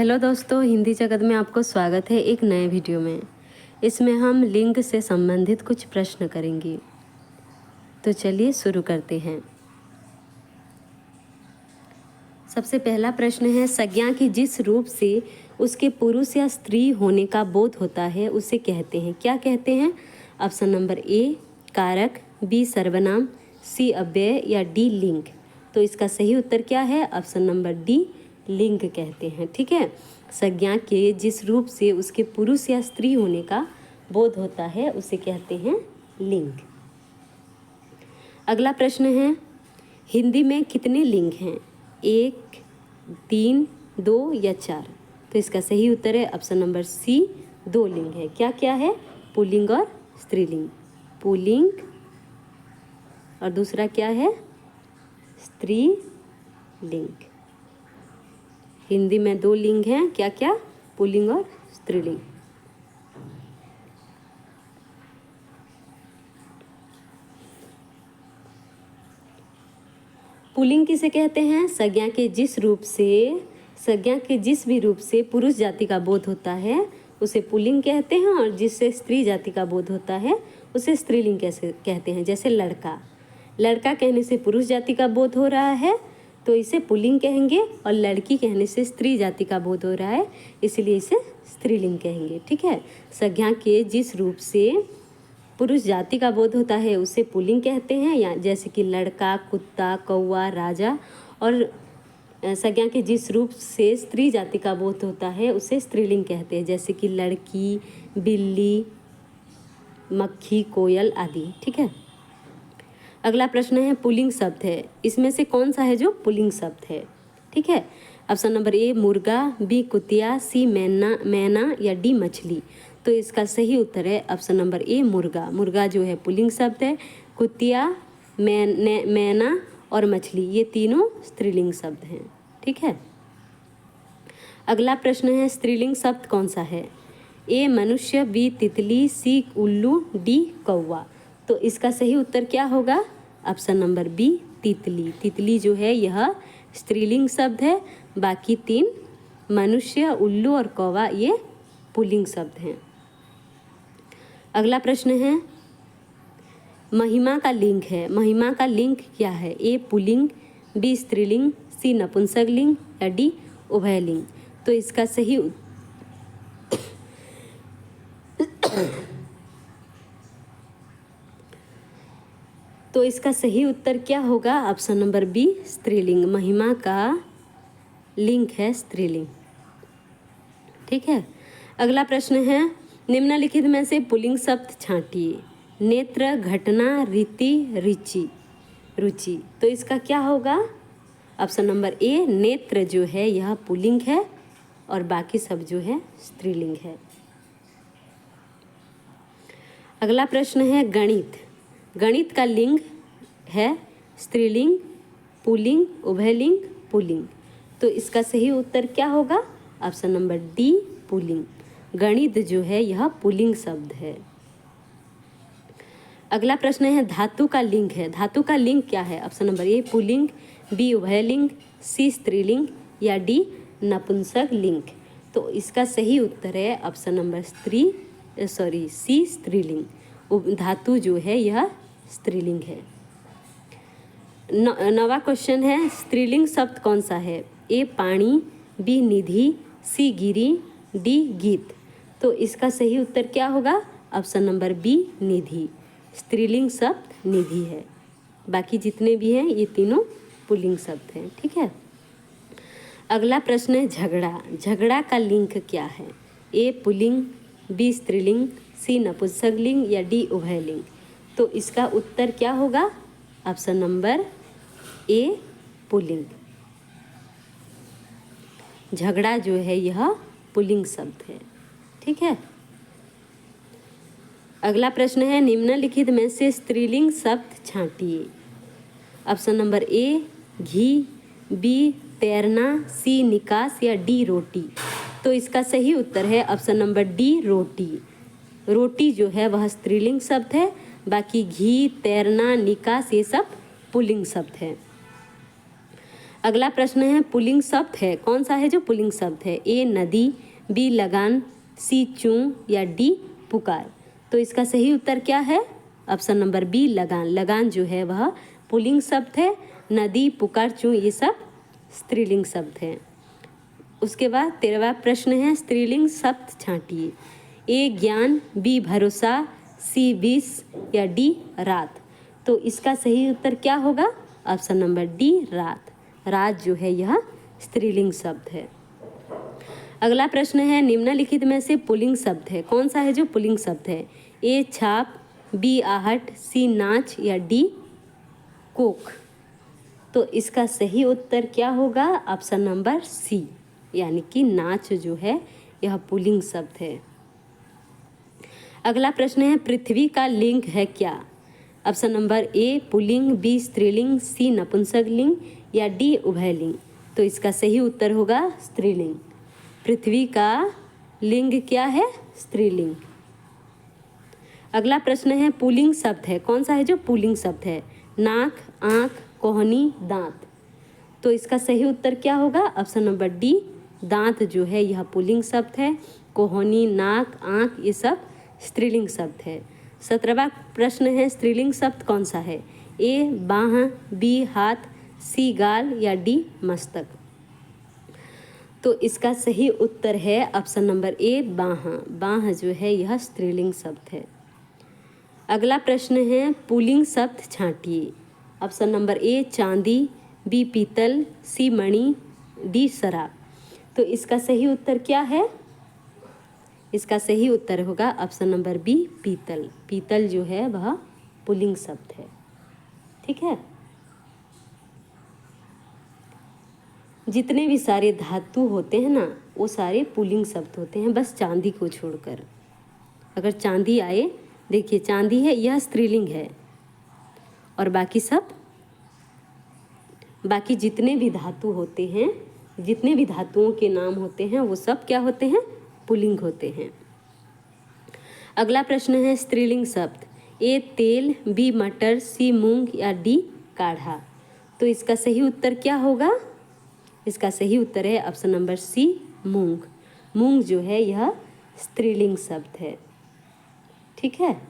Hello दोस्तों, हिंदी जगत में आपको स्वागत है एक नए वीडियो में। इसमें हम लिंग से संबंधित कुछ प्रश्न करेंगे। तो चलिए शुरू करते हैं। सबसे पहला प्रश्न है, संज्ञा की जिस रूप से उसके पुरुष या स्त्री होने का बोध होता है उसे कहते हैं, क्या कहते हैं? ऑप्शन नंबर ए कारक, बी सर्वनाम, सी अव्यय या डी लिंग। तो इसका सही उत्तर क्या है? ऑप्शन नंबर डी लिंग कहते हैं। ठीक है, संज्ञा के जिस रूप से उसके पुरुष या स्त्री होने का बोध होता है उसे कहते हैं लिंग। अगला प्रश्न है, हिंदी में कितने लिंग हैं? 1, 3, 2 या 4? तो इसका सही उत्तर है ऑप्शन नंबर सी 2 लिंग है। क्या क्या है? पुल्लिंग और स्त्रीलिंग। पुल्लिंग और दूसरा क्या है? स्त्रीलिंग। हिंदी में 2 लिंग हैं, क्या क्या? पुल्लिंग और स्त्रीलिंग। पुल्लिंग किसे कहते हैं? संज्ञा के जिस भी रूप से पुरुष जाति का बोध होता है उसे पुल्लिंग कहते हैं, और जिससे स्त्री जाति का बोध होता है उसे स्त्रीलिंग कैसे कहते हैं। जैसे लड़का कहने से पुरुष जाति का बोध हो रहा है तो इसे पुल्लिंग कहेंगे, और लड़की कहने से स्त्री जाति का बोध हो रहा है इसलिए इसे स्त्रीलिंग कहेंगे। ठीक है, संज्ञा के जिस रूप से पुरुष जाति का बोध होता है उसे पुल्लिंग कहते हैं, या जैसे कि लड़का, कुत्ता, कौवा, राजा। और संज्ञा के जिस रूप से स्त्री जाति का बोध होता है उसे स्त्रीलिंग कहते हैं, जैसे कि लड़की, बिल्ली, मक्खी, कोयल आदि। ठीक है, अगला प्रश्न है, पुल्लिंग शब्द है, इसमें से कौन सा है जो पुल्लिंग शब्द है? ठीक है, ऑप्शन नंबर ए मुर्गा, बी कुतिया, सी मैना या डी मछली। तो इसका सही उत्तर है ऑप्शन नंबर ए मुर्गा। मुर्गा जो है पुल्लिंग शब्द है, कुतिया, मैना और मछली ये तीनों स्त्रीलिंग शब्द हैं। ठीक है, अगला प्रश्न है, स्त्रीलिंग शब्द कौन सा है? ए मनुष्य, बी तितली, सी उल्लू, डी कौवा। तो इसका सही उत्तर क्या होगा? ऑप्शन नंबर बी तितली। तितली जो है यह स्त्रीलिंग शब्द है, बाकी 3 मनुष्य, उल्लू और कौवा ये पुल्लिंग शब्द हैं। अगला प्रश्न है, महिमा का लिंग है, महिमा का लिंग क्या है? ए पुल्लिंग, बी स्त्रीलिंग, सी नपुंसकलिंग या डी उभयलिंग। तो इसका सही उत्तर क्या होगा? ऑप्शन नंबर बी स्त्रीलिंग। महिमा का लिंग है स्त्रीलिंग। ठीक है, अगला प्रश्न है, निम्नलिखित में से पुल्लिंग शब्द छांटिए। नेत्र, घटना, रीति, रुचि। तो इसका क्या होगा? ऑप्शन नंबर ए नेत्र जो है यह पुल्लिंग है और बाकी सब जो है स्त्रीलिंग है। अगला प्रश्न है, गणित। गणित का लिंग है स्त्रीलिंग, पुल्लिंग, उभयलिंग, पुल्लिंग। तो इसका सही उत्तर क्या होगा? Option number D pulling. गणित जो है यह पुल्लिंग शब्द है। अगला प्रश्न है, धातु का लिंग है, धातु का लिंग क्या है? ऑप्शन नंबर ए पुल्लिंग, बी उभयलिंग, सी स्त्रीलिंग या डी नपुंसक लिंग। तो इसका सही उत्तर है ऑप्शन नंबर सी स्त्रीलिंग। धातु जो है यह स्त्रीलिंग है। नवा क्वेश्चन है, स्त्रीलिंग शब्द कौन सा है? ए पानी, बी निधि, सी गिरी, डी गीत। तो इसका सही उत्तर क्या होगा? ऑप्शन नंबर बी निधि। स्त्रीलिंग शब्द निधि है, बाकी जितने भी हैं ये तीनों पुल्लिंग शब्द हैं। ठीक है, अगला प्रश्न है, झगड़ा। झगड़ा का लिंग क्या है? ए पुल्लिंग, बी स्त्रीलिंग, सी नपुंसकलिंग या डी उभयलिंग। तो इसका उत्तर क्या होगा? Option number A pulling. झगड़ा जो है यह पुल्लिंग शब्द है। ठीक है, अगला प्रश्न है, निम्नलिखित में से स्त्रीलिंग शब्द छांटिए। ऑप्शन नंबर ए घी, बी तैरना, सी निकास या डी रोटी। तो इसका सही उत्तर है ऑप्शन नंबर डी रोटी। रोटी जो है वह स्त्रीलिंग शब्द है, बाकी घी, तैरना, निकास ये सब पुल्लिंग शब्द है। अगला प्रश्न है पुल्लिंग शब्द है कौन सा है जो पुल्लिंग शब्द है? ए नदी, बी लगान, सी चूं या डी पुकार। तो इसका सही उत्तर क्या है? ऑप्शन नंबर बी लगान। लगान जो है वह पुल्लिंग शब्द है। नदी, पुकार, चूं ये सब स्त्रीलिंग शब्द हैं। उसके बाद 13वां प्रश्न है स्त्रीलिंग शब्द छांटिए। ए ज्ञान, बी भरोसा, सी विष या डी रात। तो इसका सही उत्तर क्या होगा? ऑप्शन नंबर डी रात। रात जो है यह स्त्रीलिंग शब्द है। अगला प्रश्न है निम्नलिखित में से पुल्लिंग शब्द है कौन सा है जो पुल्लिंग शब्द है? ए छाप, बी आहट, सी नाच या डी कोक। तो इसका सही उत्तर क्या होगा? ऑप्शन नंबर सी यानी कि नाच जो है यह पुल्लिंग शब्द है। अगला प्रश्न है पृथ्वी का लिंग है क्या? ऑप्शन नंबर ए पुल्लिंग, बी स्त्रीलिंग, सी नपुंसक लिंग या डी उभयलिंग। तो इसका सही उत्तर होगा स्त्रीलिंग। पृथ्वी का लिंग क्या है? स्त्रीलिंग। अगला प्रश्न है पुल्लिंग शब्द है कौन सा है जो पुल्लिंग शब्द है? नाक, आँख, कोहनी, दांत। तो इसका सही उत्तर क्या होगा? ऑप्शन नंबर डी दांत जो है यह पुल्लिंग शब्द है। कोहनी, नाक, आँख ये सब स्त्रीलिंग शब्द है। 17वां प्रश्न है स्त्रीलिंग शब्द कौन सा है? ए बाह, बी हाथ, सी गाल या डी मस्तक। तो इसका सही उत्तर है ऑप्शन नंबर ए बाह। बाह जो है यह स्त्रीलिंग शब्द है। अगला प्रश्न है पुल्लिंग शब्द छांटिए। ऑप्शन नंबर ए चांदी, बी पीतल, सी मणि, डी शराब। तो इसका सही उत्तर क्या है? इसका सही उत्तर होगा ऑप्शन नंबर बी पीतल। पीतल जो है वह पुल्लिंग शब्द है। ठीक है। जितने भी सारे धातु होते हैं ना वो सारे पुल्लिंग शब्द होते हैं बस चांदी को छोड़कर। अगर चांदी आए, देखिए चांदी है यह स्त्रीलिंग है और बाकी सब बाकी जितने भी धातु होते हैं, जितने भी धातुओं के नाम होते हैं वो सब क्या होते हैं? पुल्लिंग होते हैं। अगला प्रश्न है स्त्रीलिंग शब्द। ए तेल, बी मटर, सी मूंग या डी काढ़ा। तो इसका सही उत्तर क्या होगा? इसका सही उत्तर है ऑप्शन नंबर सी मूंग। मूंग जो है यह स्त्रीलिंग शब्द है। ठीक है।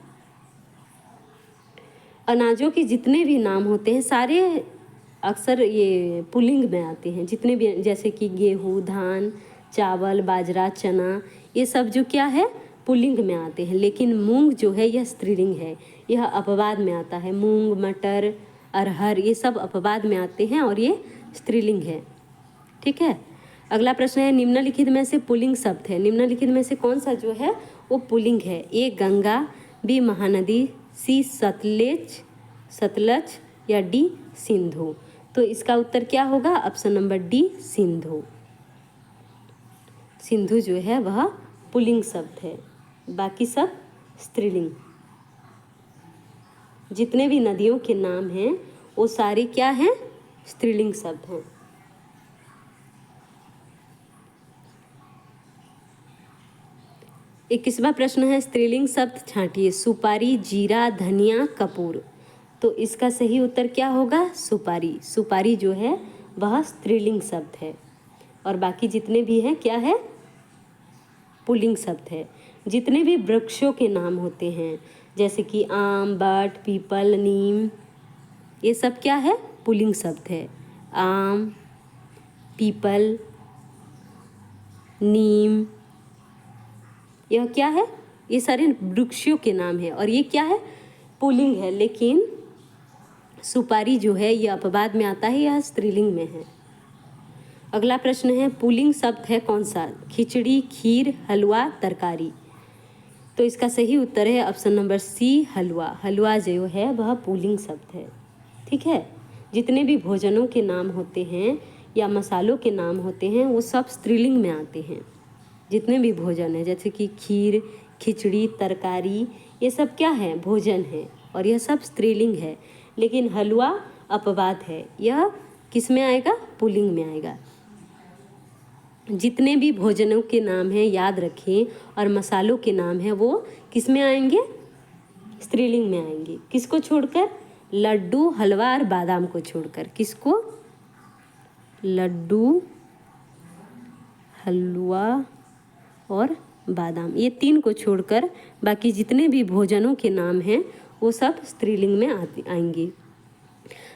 अनाजों के जितने भी नाम होते हैं सारे अक्सर ये पुल्लिंग में आते हैं। जितने भी जैसे कि गेहूँ, धान, चावल, बाजरा, चना ये सब जो क्या है पुल्लिंग में आते हैं। लेकिन मूंग जो है यह स्त्रीलिंग है, यह अपवाद में आता है। मूंग, मटर, अरहर ये सब अपवाद में आते हैं और ये स्त्रीलिंग है। ठीक है। अगला प्रश्न है निम्नलिखित में से पुल्लिंग शब्द है। निम्नलिखित में से कौन सा जो है वो पुल्लिंग है? ए गंगा, बी महानदी, सी सतलज या डी सिंधु। तो इसका उत्तर क्या होगा? Option number D Sindhu. Sindhu जो है वह पुल्लिंग शब्द है, बाकी सब स्त्रीलिंग। जितने भी नदियों के नाम हैं वो सारे क्या हैं? स्त्रीलिंग शब्द हैं। 21वां प्रश्न है स्त्रीलिंग शब्द छांटिए। सुपारी, जीरा, धनिया, कपूर। तो इसका सही उत्तर क्या होगा? सुपारी। सुपारी जो है वह स्त्रीलिंग शब्द है और बाकी जितने भी हैं क्या है? पुल्लिंग शब्द है। जितने भी वृक्षों के नाम होते हैं जैसे कि आम, बट, पीपल, नीम ये सब क्या है? पुल्लिंग शब्द है। आम, पीपल, नीम यह क्या है? ये सारे वृक्षों के नाम है और ये क्या है? पुल्लिंग है। लेकिन सुपारी जो है यह अपवाद में आता है, यह स्त्रीलिंग में है। अगला प्रश्न है पुल्लिंग शब्द है कौन सा? खिचड़ी, खीर, हलवा, तरकारी। तो इसका सही उत्तर है ऑप्शन नंबर सी हलवा। हलवा जो है वह पुल्लिंग शब्द है। ठीक है। जितने भी भोजनों के नाम होते हैं या मसालों के नाम होते हैं वो सब स्त्रीलिंग में आते हैं। जितने भी भोजन है जैसे कि खीर, खिचड़ी, तरकारी ये सब क्या है? भोजन है और यह सब स्त्रीलिंग है। लेकिन हलवा अपवाद है, यह किस में आएगा? पुल्लिंग में आएगा। जितने भी भोजनों के नाम हैं याद रखें और मसालों के नाम हैं वो किस में आएंगे? स्त्रीलिंग में आएंगे। किसको छोड़कर? लड्डू, हलवा और बादाम को छोड़कर। किसको? लड्डू, हलवा और बादाम। ये 3 को छोड़कर बाकी जितने भी भोजनों के नाम हैं वो सब स्त्रीलिंग में आएंगे।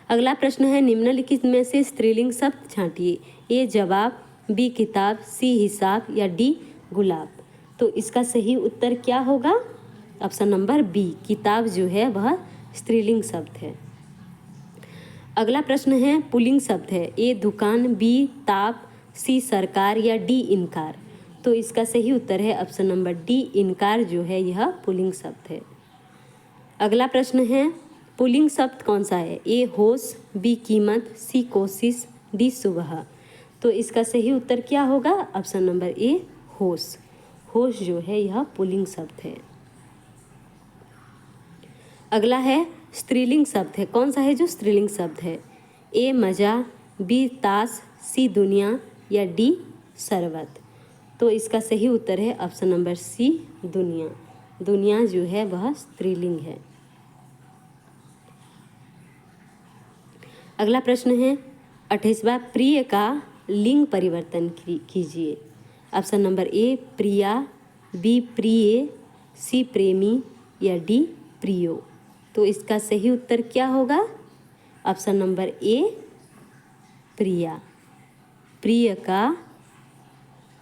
अगला प्रश्न है, निम्नलिखित में से स्त्रीलिंग शब्द छांटिए। ए जवाब, बी किताब, सी हिसाब या डी गुलाब। तो इसका सही उत्तर क्या होगा? ऑप्शन नंबर बी, किताब जो है वह स्त्रीलिंग शब्द है। अगला प्रश्न है, पुल्लिंग शब्द है। ए दुकान, बी ताप, सी सरकार या डी इनकार। तो इसका सही उत्तर है ऑप्शन नंबर डी, इनकार जो है यह पुल्लिंग शब्द है। अगला प्रश्न है, पुल्लिंग शब्द कौन सा है? ए होश, बी कीमत, सी कोशिश, डी सुबह। तो इसका सही उत्तर क्या होगा? ऑप्शन नंबर ए, होश। होश जो है यह पुल्लिंग शब्द है। अगला है, स्त्रीलिंग शब्द है। कौन सा है जो स्त्रीलिंग शब्द है? ए मजा, बी ताश, सी दुनिया या डी शरबत। तो इसका सही उत्तर है ऑप्शन नंबर सी, दुनिया। दुनिया जो है वह स्त्रीलिंग है। अगला प्रश्न है 28वां, प्रिय का लिंग परिवर्तन कीजिए। ऑप्शन नंबर ए प्रिया, बी प्रिय, सी प्रेमी या डी प्रियो। तो इसका सही उत्तर क्या होगा? ऑप्शन नंबर ए प्रिया। प्रिय का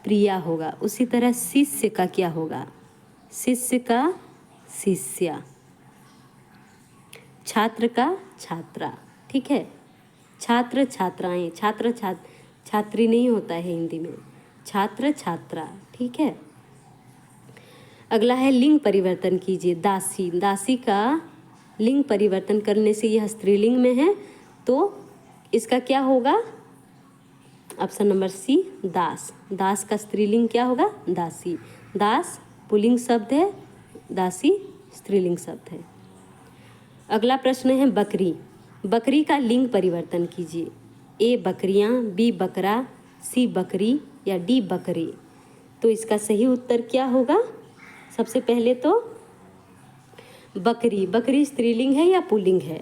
प्रिया होगा। उसी तरह शिष्य का क्या होगा? शिष्य का शिष्या। छात्र का छात्रा। ठीक है, छात्र छात्राएं, छात्री नहीं होता है हिंदी में, छात्र छात्रा। ठीक है। अगला है, लिंग परिवर्तन कीजिए। दासी, दासी का लिंग परिवर्तन करने से यह स्त्रीलिंग में है, तो इसका क्या होगा? ऑप्शन नंबर सी, दास। दास का स्त्रीलिंग क्या होगा? दासी। दास पुल्लिंग शब्द है, दासी स्त्रीलिंग शब्द है। अगला प्रश्न है, बकरी। बकरी का लिंग परिवर्तन कीजिए। ए बकरियां, बी बकरा, सी बकरी या डी बकरे। तो इसका सही उत्तर क्या होगा? सबसे पहले तो बकरी, बकरी स्त्रीलिंग है या पुल्लिंग है?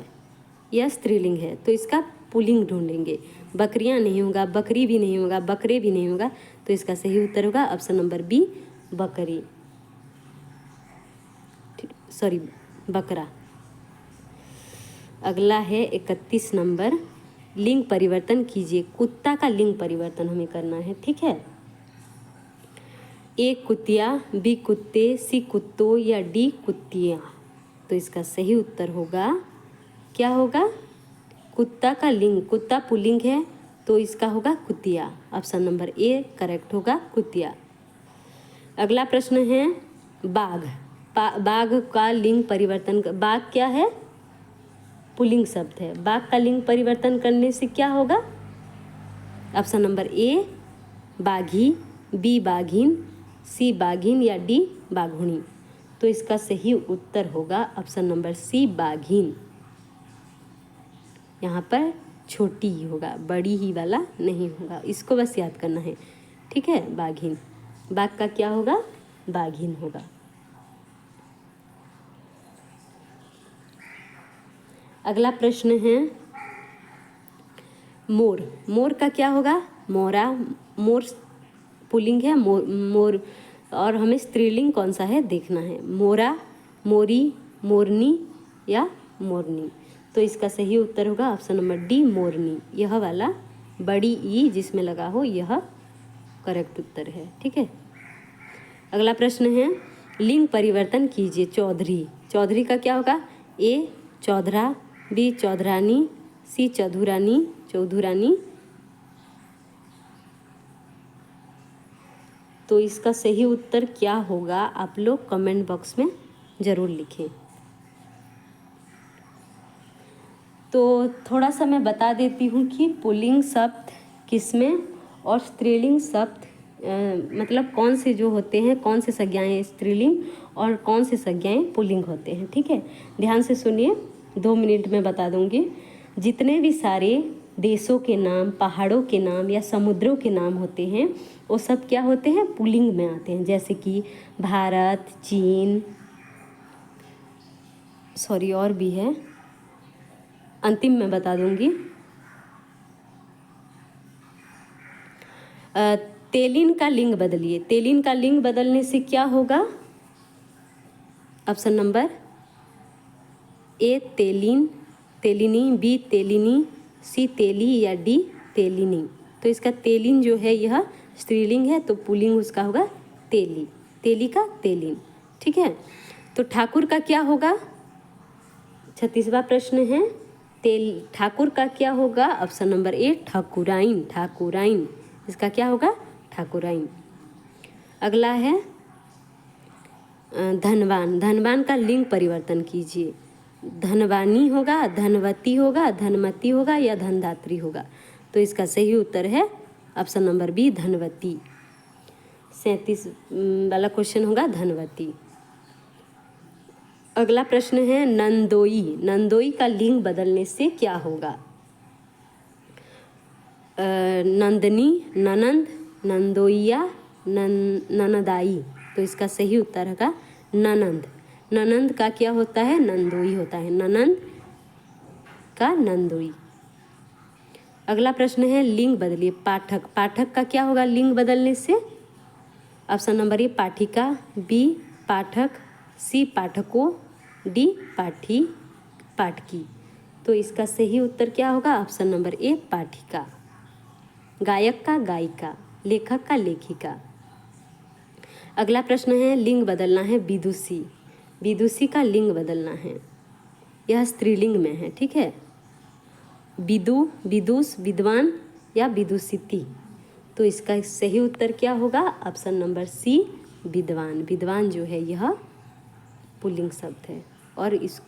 यह स्त्रीलिंग है, तो इसका पुल्लिंग ढूंढेंगे। बकरियां नहीं होगा, बकरी भी नहीं होगा, बकरे भी नहीं होगा, तो इसका सही उत्तर होगा ऑप्शन नंबर बी, बकरी। सॉरी, बकरा। अगला है 31 नंबर, लिंग परिवर्तन कीजिए। कुत्ता का लिंग परिवर्तन हमें करना है। ठीक है, ए कुतिया, बी कुत्ते, सी कुत्तों या डी कुत्तियाँ। तो इसका सही उत्तर होगा, क्या होगा? कुत्ता का लिंग, कुत्ता पुल्लिंग है तो इसका होगा कुतिया। ऑप्शन नंबर ए करेक्ट होगा, कुतिया। अगला प्रश्न है, बाघ। बाघ का लिंग परिवर्तन, बाघ क्या है? पुल्लिंग शब्द है। बाघ का लिंग परिवर्तन करने से क्या होगा? ऑप्शन नंबर ए बाघी, बी बाघिन, सी बाघिन या डी बाघुणी। तो इसका सही उत्तर होगा ऑप्शन नंबर सी, बाघिन। यहाँ पर छोटी ही होगा, बड़ी ही वाला नहीं होगा, इसको बस याद करना है। ठीक है, बाघिन। बाघ का क्या होगा? बाघिन होगा। अगला प्रश्न है, मोर। मोर का क्या होगा? मोरा। मोर पुल्लिंग है, मोर और हमें स्त्रीलिंग कौन सा है देखना है। मोरा, मोरी, मोरनी या मोरनी। तो इसका सही उत्तर होगा ऑप्शन नंबर डी, मोरनी। यह वाला बड़ी ई जिसमें लगा हो यह करेक्ट उत्तर है। ठीक है। अगला प्रश्न है, लिंग परिवर्तन कीजिए। चौधरी। चौधरी का क्या होगा? ए चौधरा, बी चौधरानी, सी चौधुरानी, चौधुरानी। तो इसका सही उत्तर क्या होगा आप लोग कमेंट बॉक्स में ज़रूर लिखें। तो थोड़ा सा मैं बता देती हूँ कि पुल्लिंग शब्द किसमें और स्त्रीलिंग शब्द मतलब कौन से जो होते हैं, कौन से संज्ञाएं स्त्रीलिंग और कौन से संज्ञाएं पुल्लिंग होते हैं। ठीक है, ध्यान से सुनिए, 2 मिनट में बता दूँगी। जितने भी सारे देशों के नाम, पहाड़ों के नाम या समुद्रों के नाम होते हैं वो सब क्या होते हैं? पुल्लिंग में आते हैं। जैसे कि भारत, चीन, सॉरी और भी है, अंतिम में बता दूंगी। तेलिन का लिंग बदलिए। तेलिन का लिंग बदलने से क्या होगा? ऑप्शन नंबर ए तेलिन, तेलिनी, बी तेलिनी, सी तेली या डी तेलिनी। तो इसका तेलिन जो है यह स्त्रीलिंग है, तो पुल्लिंग उसका होगा तेली। तेली का तेलिन। ठीक है, तो ठाकुर का क्या होगा? 36वां प्रश्न है, ठाकुर का क्या होगा? ऑप्शन नंबर ए ठाकुराइन। ठाकुराइन, इसका क्या होगा? ठाकुराइन। अगला है धनवान। धनवान का लिंग परिवर्तन कीजिए। धनवानी होगा, धनवती होगा, धनमती होगा या धनदात्री होगा। तो इसका सही उत्तर है ऑप्शन नंबर बी धनवती। 37 वाला क्वेश्चन होगा धनवती। अगला प्रश्न है नंदोई। नंदोई का लिंग बदलने से क्या होगा? नंदनी, ननंद, नंदोइया, ननदाई। तो इसका सही उत्तर होगा ननंद। ननंद का क्या होता है? नंदोई होता है। ननंद का नंदोई। अगला प्रश्न है लिंग बदलिए। पाठक। पाठक का क्या होगा लिंग बदलने से? ऑप्शन नंबर ए पाठिका, बी पाठक, सी पाठकों, डी पाठी, पाठकी। तो इसका सही उत्तर क्या होगा? ऑप्शन नंबर ए पाठिका। गायक का गायिका, लेखक का लेखिका। अगला प्रश्न है लिंग बदलना है विदुषी। विदुषी का लिंग बदलना है, यह स्त्रीलिंग में है। ठीक है, विदु, विदुष, विद्वान या विदुषिति। तो इसका सही उत्तर क्या होगा? ऑप्शन नंबर सी विद्वान। विद्वान जो है यह पुल्लिंग शब्द है और इस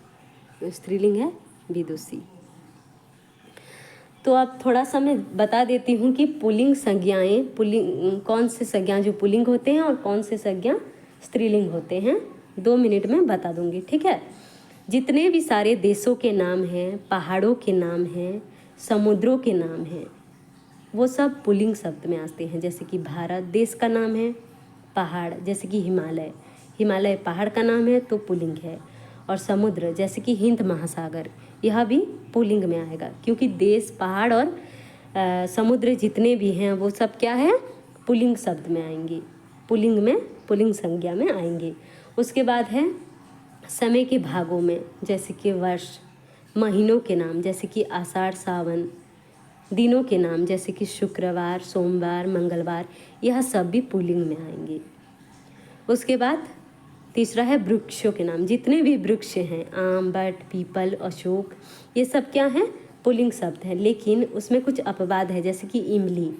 स्त्रीलिंग है विदुषी। तो अब थोड़ा सा मैं बता देती हूँ कि पुल्लिंग संज्ञाएं, पुल्लिंग कौन से संज्ञा जो पुल्लिंग होते हैं और कौन से संज्ञा स्त्रीलिंग होते हैं। 2 मिनट में बता दूंगी। ठीक है, जितने भी सारे देशों के नाम हैं, पहाड़ों के नाम हैं, समुद्रों के नाम हैं, वो सब पुल्लिंग शब्द में आते हैं। जैसे कि भारत देश का नाम है, पहाड़ जैसे कि हिमालय, हिमालय पहाड़ का नाम है तो पुल्लिंग है। और समुद्र जैसे कि हिंद महासागर, यह भी पुल्लिंग में आएगा, क्योंकि देश, पहाड़ और समुद्र जितने भी हैं वो सब क्या है? पुल्लिंग शब्द में आएंगे, पुल्लिंग में, पुल्लिंग संज्ञा में आएंगे। उसके बाद है समय के भागों में, जैसे कि वर्ष, महीनों के नाम जैसे कि आषाढ़ सावन, दिनों के नाम जैसे कि शुक्रवार, सोमवार, मंगलवार, यह सब भी पुल्लिंग में आएंगे। उसके बाद तीसरा है वृक्षों के नाम। जितने भी वृक्ष हैं, आम, बट, पीपल, अशोक, ये सब क्या हैं? पुल्लिंग शब्द है, लेकिन उसमें कुछ अपवाद है, जैसे कि इमली।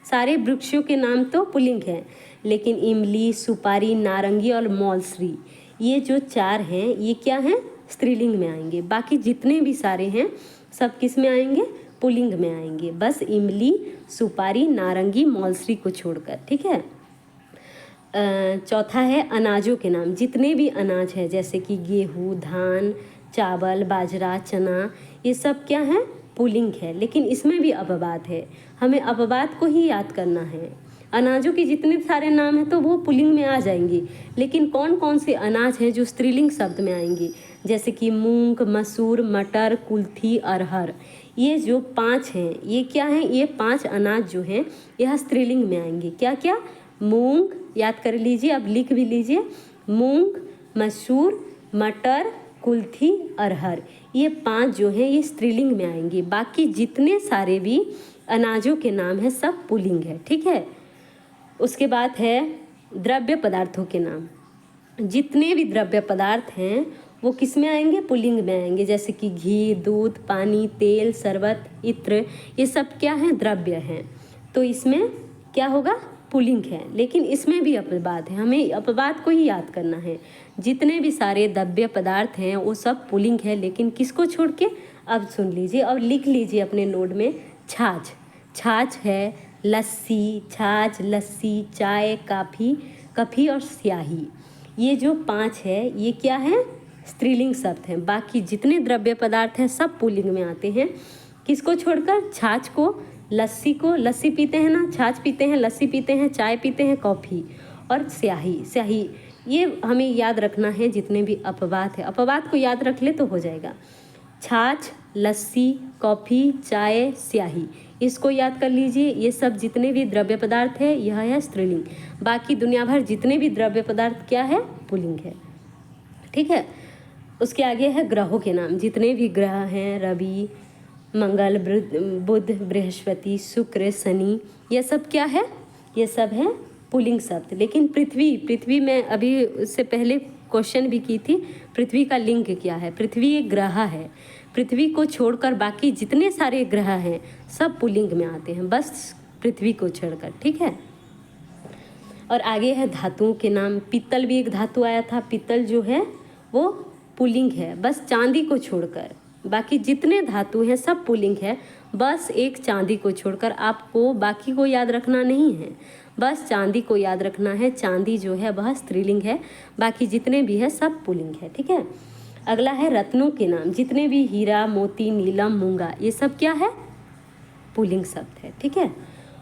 सारे वृक्षों के नाम तो पुल्लिंग है, लेकिन इमली, सुपारी, नारंगी और मौलसरी, ये जो 4 हैं ये क्या हैं? स्त्रीलिंग में आएंगे। बाकी जितने भी सारे हैं सब किस में आएंगे? पुल्लिंग में आएंगे, बस इमली, सुपारी, नारंगी, मौलसरी को छोड़कर। ठीक है, चौथा है अनाजों के नाम। जितने भी अनाज है जैसे कि गेहूँ, धान, चावल, बाजरा, चना, ये सब क्या है? पुल्लिंग है, लेकिन इसमें भी अपवाद है, हमें अपवाद को ही याद करना है। अनाजों के जितने सारे नाम हैं तो वो पुल्लिंग में आ जाएंगे, लेकिन कौन कौन से अनाज हैं जो स्त्रीलिंग शब्द में आएंगे? जैसे कि मूंग, मसूर, मटर, कुल्थी, अरहर, ये जो 5 हैं ये क्या हैं? ये 5 अनाज जो हैं यह स्त्रीलिंग में आएंगे। क्या क्या? मूंग, याद कर लीजिए, अब लिख भी लीजिए, मूंग, मसूर, मटर, कुल्थी, अरहर, ये 5 जो हैं ये स्त्रीलिंग में आएंगे। बाकी जितने सारे भी अनाजों के नाम हैं सब पुल्लिंग है। ठीक है, उसके बाद है द्रव्य पदार्थों के नाम। जितने भी द्रव्य पदार्थ हैं वो किस में आएंगे? पुल्लिंग में आएंगे। जैसे कि घी, दूध, पानी, तेल, शरबत, इत्र, ये सब क्या हैं? द्रव्य हैं। तो इसमें क्या होगा? पुल्लिंग है, लेकिन इसमें भी अपवाद है, हमें अपवाद को ही याद करना है। जितने भी सारे द्रव्य पदार्थ हैं वो सब पुल्लिंग है, लेकिन किसको छोड़ के? अब सुन लीजिए और लिख लीजिए अपने नोट में। छाछ, छाछ है, लस्सी, छाछ, लस्सी, चाय, काफ़ी, कफी और स्याही, ये जो 5 है ये क्या है? स्त्रीलिंग शब्द हैं। बाकी जितने द्रव्य पदार्थ हैं सब पुल्लिंग में आते हैं। किसको छोड़कर? छाछ को, लस्सी को, लस्सी पीते हैं ना, छाछ पीते हैं, लस्सी पीते हैं, चाय पीते हैं, कॉफ़ी, और स्याही, स्याही, ये हमें याद रखना है। जितने भी अपवाद है, अपवाद को याद रख ले तो हो जाएगा। छाछ, लस्सी, कॉफ़ी, चाय, स्याही, इसको याद कर लीजिए। ये सब जितने भी द्रव्य पदार्थ है यह है स्त्रीलिंग। बाकी दुनिया भर जितने भी द्रव्य पदार्थ क्या है, पुल्लिंग है। ठीक है। उसके आगे है ग्रहों के नाम। जितने भी ग्रह हैं, रवि, मंगल, बुध, बृहस्पति, शुक्र, शनि, ये सब क्या है, ये सब है पुल्लिंग शब्द। लेकिन पृथ्वी में अभी उससे पहले क्वेश्चन भी की थी, पृथ्वी का लिंग क्या है। पृथ्वी एक ग्रह है। पृथ्वी को छोड़कर बाकी जितने सारे ग्रह हैं सब पुल्लिंग में आते हैं, बस पृथ्वी को छोड़कर। ठीक है। और आगे है धातुओं के नाम। पीतल भी एक धातु आया था। पीतल जो है वो पुल्लिंग है, बस चांदी को छोड़कर। बाकी जितने धातु हैं सब पुल्लिंग है, बस एक चांदी को छोड़कर। आपको बाकी को याद रखना नहीं है, बस चांदी को याद रखना है। चांदी जो है वह स्त्रीलिंग है, बाकी जितने भी है सब पुल्लिंग है। ठीक है। अगला है रत्नों के नाम। जितने भी हीरा, मोती, नीलम, मूंगा, ये सब क्या है, पुल्लिंग शब्द है। ठीक है।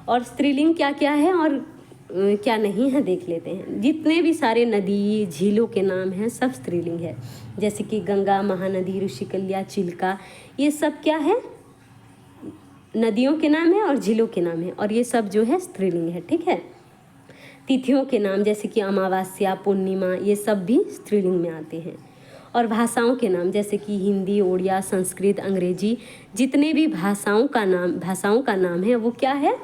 और स्त्रीलिंग क्या क्या है और क्या नहीं है देख लेते हैं। जितने भी सारे नदी, झीलों के नाम हैं सब स्त्रीलिंग है। जैसे कि गंगा, महानदी, ऋषिकल्या, चिल्का, ये सब क्या है, नदियों के नाम है और झीलों के नाम है, और ये सब जो है स्त्रीलिंग है। ठीक है। तिथियों के नाम जैसे कि अमावस्या, पूर्णिमा, ये सब भी स्त्रीलिंग में आते हैं। और भाषाओं के नाम जैसे कि हिंदी, ओडिया, संस्कृत, अंग्रेजी, जितने भी भाषाओं का नाम है वो क्या है,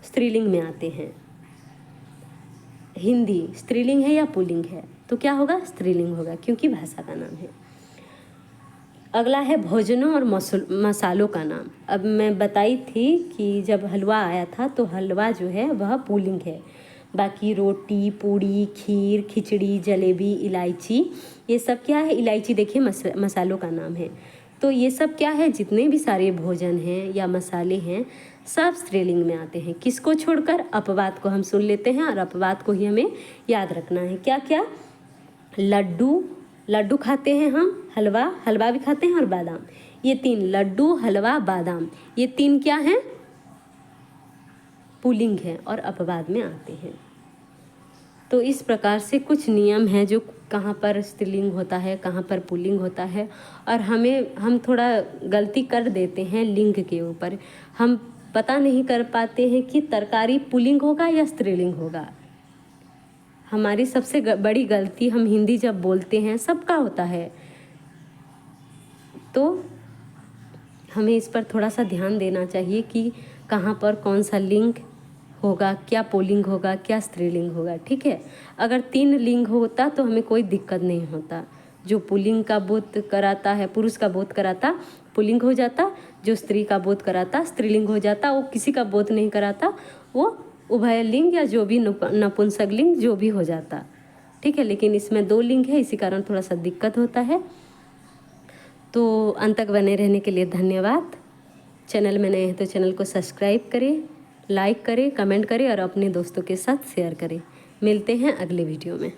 स्त्रीलिंग में आते हैं। हिंदी स्त्रीलिंग है या पुल्लिंग है, तो क्या होगा, स्त्रीलिंग होगा, क्योंकि भाषा का नाम है। अगला है भोजनों और मसालों का नाम। अब मैं बताई थी कि जब हलवा आया था तो हलवा जो है वह पुल्लिंग है। बाकी रोटी, पूड़ी, खीर, खिचड़ी, जलेबी, इलायची, ये सब क्या है, इलायची देखिए मसालों का नाम है। तो ये सब क्या है, जितने भी सारे भोजन हैं या मसाले हैं सब स्त्रीलिंग में आते हैं। किसको छोड़कर, अपवाद को हम सुन लेते हैं और अपवाद को ही हमें याद रखना है। क्या क्या, लड्डू खाते हैं हम, हलवा भी खाते हैं, और बादाम। ये तीन, लड्डू, हलवा, बादाम, ये तीन क्या हैं, पुल्लिंग है और अपवाद में आते हैं। तो इस प्रकार से कुछ नियम हैं जो कहाँ पर स्त्रीलिंग होता है, कहाँ पर पुल्लिंग होता है। और हम थोड़ा गलती कर देते हैं लिंग के ऊपर। हम पता नहीं कर पाते हैं कि तरकारी पुल्लिंग होगा या स्त्रीलिंग होगा। हमारी सबसे बड़ी गलती, हम हिंदी जब बोलते हैं सबका होता है, तो हमें इस पर थोड़ा सा ध्यान देना चाहिए कि कहाँ पर कौन सा लिंग होगा, क्या पुल्लिंग होगा, क्या स्त्रीलिंग होगा। ठीक है। अगर 3 लिंग होता तो हमें कोई दिक्कत नहीं होता। जो पुल्लिंग का बोध कराता है, पुरुष का बोध कराता, पुल्लिंग हो जाता। जो स्त्री का बोध कराता, स्त्रीलिंग हो जाता। वो किसी का बोध नहीं कराता, वो उभयलिंग या जो भी नपुंसक लिंग जो भी हो जाता। ठीक है। लेकिन इसमें 2 लिंग है, इसी कारण थोड़ा सा दिक्कत होता है। तो अंत तक बने रहने के लिए धन्यवाद। चैनल में नए हैं तो चैनल को सब्सक्राइब करें, लाइक करें, कमेंट करें और अपने दोस्तों के साथ शेयर करें। मिलते हैं अगले वीडियो में।